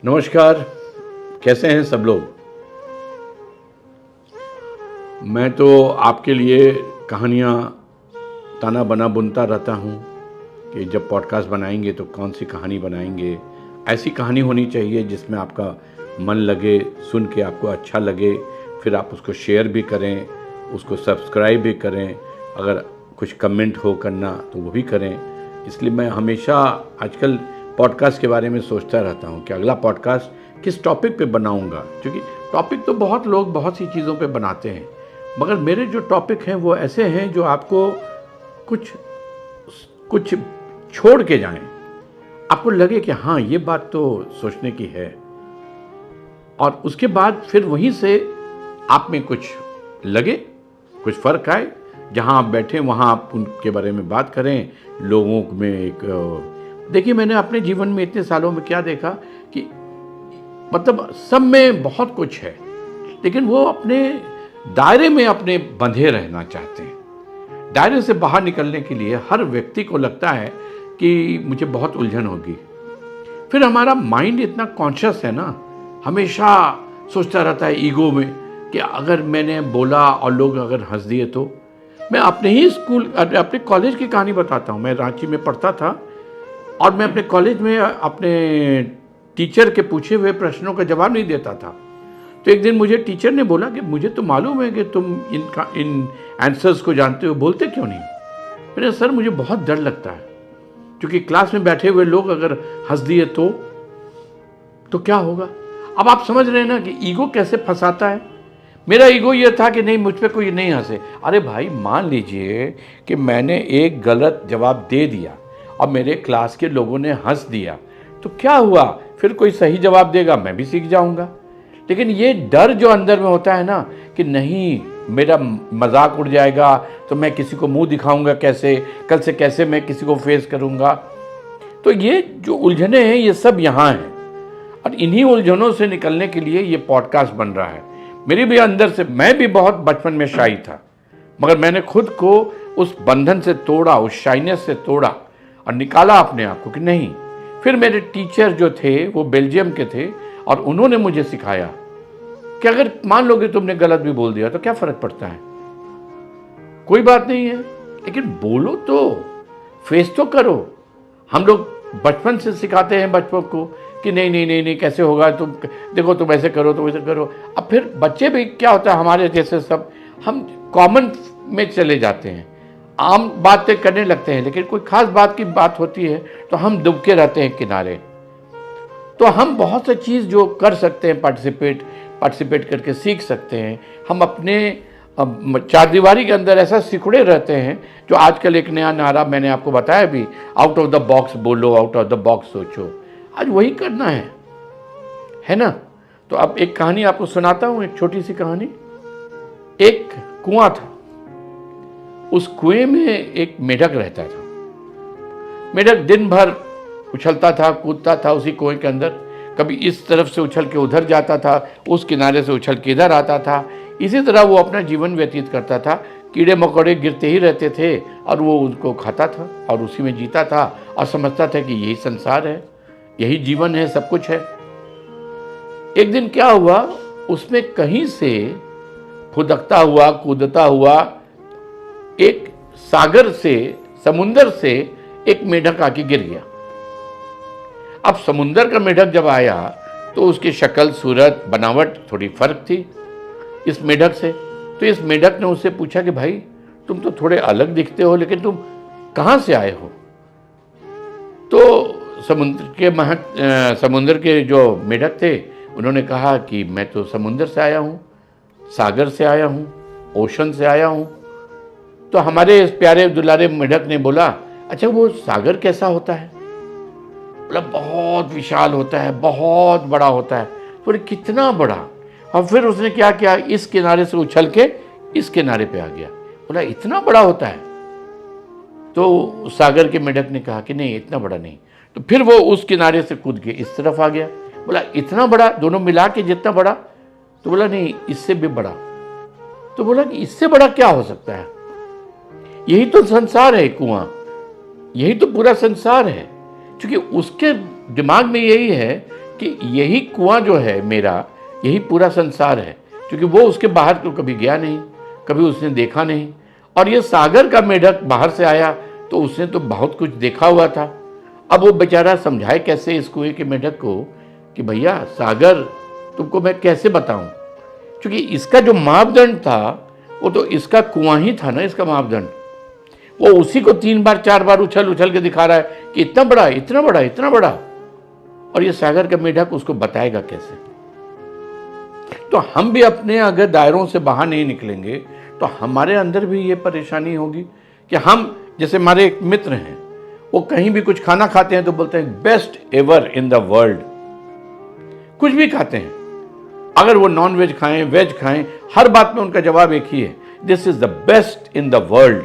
नमस्कार। कैसे हैं सब लोग। मैं तो आपके लिए कहानियाँ ताना बना बुनता रहता हूँ कि जब पॉडकास्ट बनाएंगे तो कौन सी कहानी बनाएंगे। ऐसी कहानी होनी चाहिए जिसमें आपका मन लगे, सुन के आपको अच्छा लगे, फिर आप उसको शेयर भी करें, उसको सब्सक्राइब भी करें, अगर कुछ कमेंट हो करना तो वो भी करें। इसलिए मैं हमेशा आजकल पॉडकास्ट के बारे में सोचता रहता हूँ कि अगला पॉडकास्ट किस टॉपिक पे बनाऊँगा, क्योंकि टॉपिक तो बहुत लोग बहुत सी चीज़ों पे बनाते हैं, मगर मेरे जो टॉपिक हैं वो ऐसे हैं जो आपको कुछ कुछ छोड़ के जाएं, आपको लगे कि हाँ ये बात तो सोचने की है, और उसके बाद फिर वहीं से आप में कुछ लगे, कुछ फ़र्क आए, जहाँ आप बैठे वहाँ आप उनके बारे में बात करें लोगों में। देखिए, मैंने अपने जीवन में इतने सालों में क्या देखा कि मतलब सब में बहुत कुछ है, लेकिन वो अपने दायरे में अपने बंधे रहना चाहते हैं। दायरे से बाहर निकलने के लिए हर व्यक्ति को लगता है कि मुझे बहुत उलझन होगी। फिर हमारा माइंड इतना कॉन्शियस है ना, हमेशा सोचता रहता है ईगो में कि अगर मैंने बोला और लोग अगर हंस दिए तो। मैं अपने ही स्कूल, अपने कॉलेज की कहानी बताता हूँ। मैं रांची में पढ़ता था और मैं अपने कॉलेज में अपने टीचर के पूछे हुए प्रश्नों का जवाब नहीं देता था। तो एक दिन मुझे टीचर ने बोला कि मुझे तो मालूम है कि तुम इन आंसर्स को जानते हो, बोलते क्यों नहीं। मैंने, सर मुझे बहुत डर लगता है, क्योंकि क्लास में बैठे हुए लोग अगर हंस दिए तो क्या होगा। अब आप समझ रहे हैं ना कि ईगो कैसे फंसाता है। मेरा ईगो ये था कि नहीं, मुझ पे कोई नहीं हंसे। अरे भाई, मान लीजिए कि मैंने एक गलत जवाब दे दिया और मेरे क्लास के लोगों ने हंस दिया, तो क्या हुआ, फिर कोई सही जवाब देगा, मैं भी सीख जाऊंगा। लेकिन ये डर जो अंदर में होता है ना कि नहीं, मेरा मजाक उड़ जाएगा तो मैं किसी को मुंह दिखाऊंगा कैसे, कल से कैसे मैं किसी को फेस करूंगा। तो ये जो उलझने हैं ये सब यहाँ हैं, और इन्हीं उलझनों से निकलने के लिए ये पॉडकास्ट बन रहा है। मेरी भी अंदर से, मैं भी बहुत बचपन में शाई था, मगर मैंने खुद को उस बंधन से तोड़ा, उस शाइनेस से तोड़ा और निकाला अपने आप को कि नहीं। फिर मेरे टीचर जो थे वो बेल्जियम के थे, और उन्होंने मुझे सिखाया कि अगर मान लो कि तुमने गलत भी बोल दिया तो क्या फर्क पड़ता है, कोई बात नहीं है, लेकिन बोलो तो, फेस तो करो। हम लोग बचपन से सिखाते हैं बच्चों को कि नहीं नहीं नहीं नहीं कैसे होगा, तुम देखो, तुम ऐसे करो, तुम ऐसे करो। अब फिर बच्चे भी क्या होता है, हमारे जैसे सब हम कॉमन में चले जाते हैं, आम बातें करने लगते हैं, लेकिन कोई खास बात की बात होती है तो हम दुबके रहते हैं किनारे। तो हम बहुत सी चीज़ जो कर सकते हैं, पार्टिसिपेट करके सीख सकते हैं। हम अपने चारदीवारी के अंदर ऐसा सिकुड़े रहते हैं, जो आजकल एक नया नारा मैंने आपको बताया भी, आउट ऑफ द बॉक्स बोलो, आउट ऑफ द बॉक्स सोचो। आज वही करना है ना। तो अब एक कहानी आपको सुनाता हूँ, एक छोटी सी कहानी। एक कुआं था, उस कुएं में एक मेढक रहता था। मेढक दिन भर उछलता था, कूदता था उसी कुएं के अंदर। कभी इस तरफ से उछल के उधर जाता था, उस किनारे से उछल के इधर आता था। इसी तरह वो अपना जीवन व्यतीत करता था। कीड़े मकोड़े गिरते ही रहते थे और वो उनको खाता था और उसी में जीता था, और समझता था कि यही संसार है, यही जीवन है, सब कुछ है। एक दिन क्या हुआ, उसमें कहीं से फुदकता हुआ, कूदता हुआ एक सागर से, समुंदर से एक मेढक आके गिर गया। अब समुंदर का मेढक जब आया तो उसकी शक्ल, सूरत, बनावट थोड़ी फर्क थी इस मेढक से। तो इस मेढक ने उससे पूछा कि भाई, तुम तो थोड़े अलग दिखते हो, लेकिन तुम कहाँ से आए हो। तो समुंदर के जो मेढक थे उन्होंने कहा कि मैं तो समुंदर से आया हूँ, सागर से आया हूँ, ओशन से आया हूँ। तो हमारे इस प्यारे दुलारे मेढक ने बोला, अच्छा वो सागर कैसा होता है। बोला, बहुत विशाल होता है, बहुत बड़ा होता है। बोले, कितना बड़ा। और फिर उसने क्या किया, इस किनारे से उछल के इस किनारे पे आ गया। बोला, इतना बड़ा होता है। तो सागर के मेढक ने कहा कि नहीं, इतना बड़ा नहीं। तो फिर वो उस किनारे से कूद के इस तरफ आ गया। बोला, इतना बड़ा, दोनों मिला के जितना बड़ा। तो बोला, नहीं, इससे भी बड़ा। तो बोला कि इससे बड़ा क्या हो सकता है, यही तो संसार है कुआं, यही तो पूरा संसार है। क्योंकि उसके दिमाग में यही है कि यही कुआं जो है मेरा, यही पूरा संसार है, क्योंकि वो उसके बाहर तो कभी गया नहीं, कभी उसने देखा नहीं। और ये सागर का मेढक बाहर से आया तो उसने तो बहुत कुछ देखा हुआ था। अब वो बेचारा समझाए कैसे इस कुएं के मेढक को कि भैया सागर तुमको मैं कैसे बताऊं, क्योंकि इसका जो मापदंड था वो तो इसका कुआं ही था ना, इसका मापदंड। वो उसी को 3 बार 4 बार उछल उछल के दिखा रहा है कि इतना बड़ा, इतना बड़ा, इतना बड़ा, और ये सागर का मेढक उसको बताएगा कैसे। तो हम भी अपने अगर दायरों से बाहर नहीं निकलेंगे तो हमारे अंदर भी ये परेशानी होगी कि हम, जैसे हमारे एक मित्र हैं, वो कहीं भी कुछ खाना खाते हैं तो बोलते हैं best ever in the world. कुछ भी खाते हैं, अगर वो नॉन वेज खाएं, वेज खाएं, हर बात में उनका जवाब एक ही है, this is the best in the world.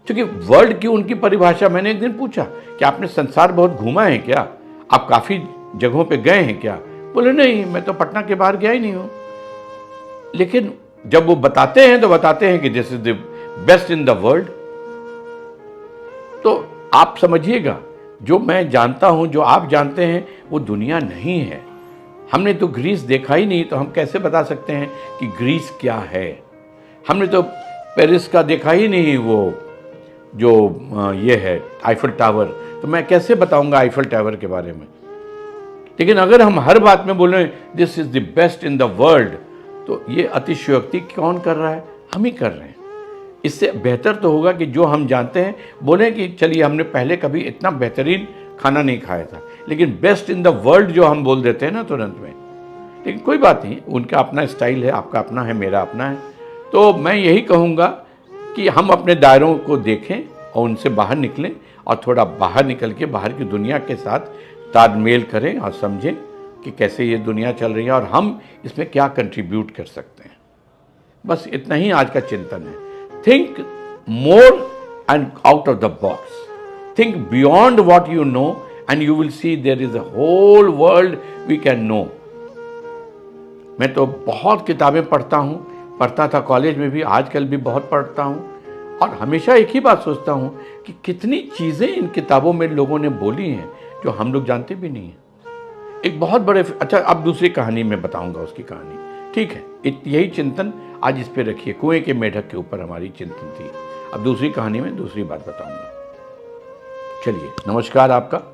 क्योंकि वर्ल्ड की उनकी परिभाषा, मैंने एक दिन पूछा कि आपने संसार बहुत घूमा है क्या, आप काफी जगहों पे गए हैं क्या? बोले नहीं, मैं तो पटना के बाहर गया ही नहीं हूं। लेकिन जब वो बताते हैं तो बताते हैं कि this is the best in the world. तो आप समझिएगा, जो मैं जानता हूं, जो आप जानते हैं, वो दुनिया नहीं है। हमने तो ग्रीस देखा ही नहीं, तो हम कैसे बता सकते हैं कि ग्रीस क्या है? हमने तो पेरिस का देखा ही नहीं, वो जो ये है आईफल टावर, तो मैं कैसे बताऊंगा आईफल टावर के बारे में? लेकिन अगर हम हर बात में बोल रहे हैं this is the best in the world, तो ये अतिशयोक्ति कौन कर रहा है? हम ही कर रहे हैं। इससे बेहतर तो होगा कि जो हम जानते हैं बोलें कि चलिए हमने पहले कभी इतना बेहतरीन खाना नहीं खाया था, लेकिन बेस्ट इन द वर्ल्ड जो हम बोल देते हैं ना तुरंत में। लेकिन कोई बात नहीं, उनका अपना स्टाइल है, आपका अपना है, मेरा अपना है। तो मैं यही कहूँगा कि हम अपने दायरों को देखें और उनसे बाहर निकलें, और थोड़ा बाहर निकल के बाहर की दुनिया के साथ तालमेल करें और समझें कि कैसे ये दुनिया चल रही है और हम इसमें क्या कंट्रीब्यूट कर सकते हैं। बस इतना ही आज का चिंतन है। Think more and out of the box, think beyond what you know and you will see there is a whole world we can know. मैं तो बहुत किताबें पढ़ता हूँ, पढ़ता था कॉलेज में भी, आजकल भी बहुत पढ़ता हूँ, और हमेशा एक ही बात सोचता हूँ कि कितनी चीज़ें इन किताबों में लोगों ने बोली हैं जो हम लोग जानते भी नहीं हैं। एक बहुत बड़े, अच्छा अब दूसरी कहानी में बताऊंगा उसकी कहानी, ठीक है? यही चिंतन आज इस पे रखिए, कुएं के मेढक के ऊपर हमारी चिंतन थी। अब दूसरी कहानी में दूसरी बात बताऊंगा। चलिए, नमस्कार आपका।